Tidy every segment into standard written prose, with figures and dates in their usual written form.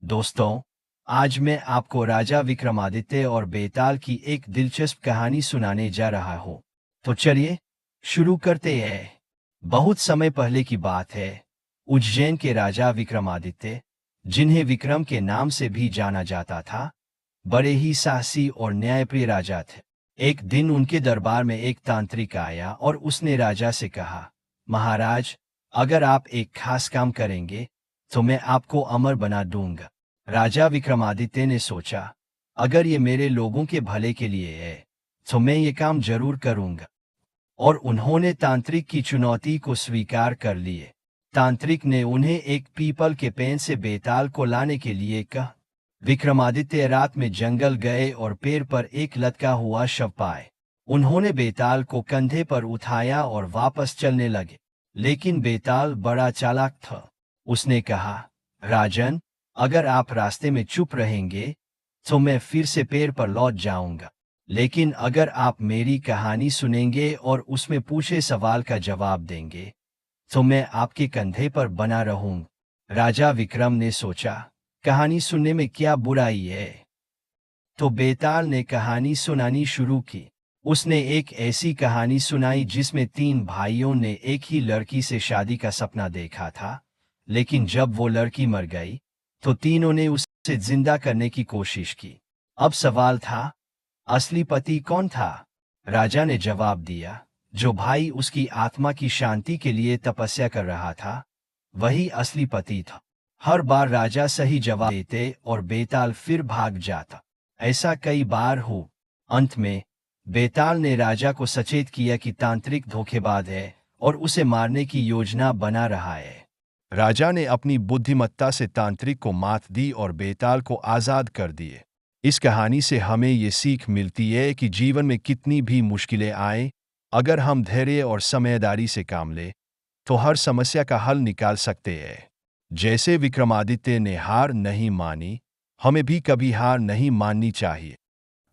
दोस्तों, आज मैं आपको राजा विक्रमादित्य और बेताल की एक दिलचस्प कहानी सुनाने जा रहा हूँ। तो चलिए शुरू करते हैं। बहुत समय पहले की बात है। उज्जैन के राजा विक्रमादित्य, जिन्हें विक्रम के नाम से भी जाना जाता था, बड़े ही साहसी और न्यायप्रिय राजा थे। एक दिन उनके दरबार में एक तांत्रिक आया और उसने राजा से कहा, महाराज, अगर आप एक खास काम करेंगे तो मैं आपको अमर बना दूंगा। राजा विक्रमादित्य ने सोचा, अगर ये मेरे लोगों के भले के लिए है तो मैं ये काम जरूर करूंगा। और उन्होंने तांत्रिक की चुनौती को स्वीकार कर लिए। तांत्रिक ने उन्हें एक पीपल के पेड़ से बेताल को लाने के लिए कहा। विक्रमादित्य रात में जंगल गए और पेड़ पर एक लटका हुआ शव पाए। उन्होंने बेताल को कंधे पर उठाया और वापस चलने लगे। लेकिन बेताल बड़ा चालाक था। उसने कहा, राजन, अगर आप रास्ते में चुप रहेंगे तो मैं फिर से पेड़ पर लौट जाऊंगा। लेकिन अगर आप मेरी कहानी सुनेंगे और उसमें पूछे सवाल का जवाब देंगे तो मैं आपके कंधे पर बना रहूंगा। राजा विक्रम ने सोचा, कहानी सुनने में क्या बुराई है। तो बेताल ने कहानी सुनानी शुरू की। उसने एक ऐसी कहानी सुनाई जिसमें तीन भाइयों ने एक ही लड़की से शादी का सपना देखा था, लेकिन जब वो लड़की मर गई तो तीनों ने उसे जिंदा करने की कोशिश की। अब सवाल था, असली पति कौन था? राजा ने जवाब दिया, जो भाई उसकी आत्मा की शांति के लिए तपस्या कर रहा था, वही असली पति था। हर बार राजा सही जवाब देते और बेताल फिर भाग जाता। ऐसा कई बार हो। अंत में बेताल ने राजा को सचेत किया कि तांत्रिक धोखेबाज है और उसे मारने की योजना बना रहा है। राजा ने अपनी बुद्धिमत्ता से तांत्रिक को मात दी और बेताल को आजाद कर दिए। इस कहानी से हमें ये सीख मिलती है कि जीवन में कितनी भी मुश्किलें आए, अगर हम धैर्य और समझदारी से काम लें तो हर समस्या का हल निकाल सकते हैं। जैसे विक्रमादित्य ने हार नहीं मानी, हमें भी कभी हार नहीं माननी चाहिए।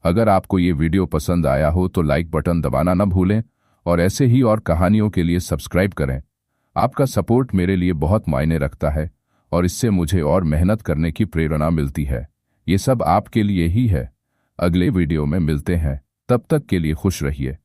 अगर आपको ये वीडियो पसंद आया हो तो लाइक बटन दबाना न भूलें और ऐसे ही और कहानियों के लिए सब्सक्राइब करें। आपका सपोर्ट मेरे लिए बहुत मायने रखता है और इससे मुझे और मेहनत करने की प्रेरणा मिलती है। ये सब आपके लिए ही है। अगले वीडियो में मिलते हैं, तब तक के लिए खुश रहिए।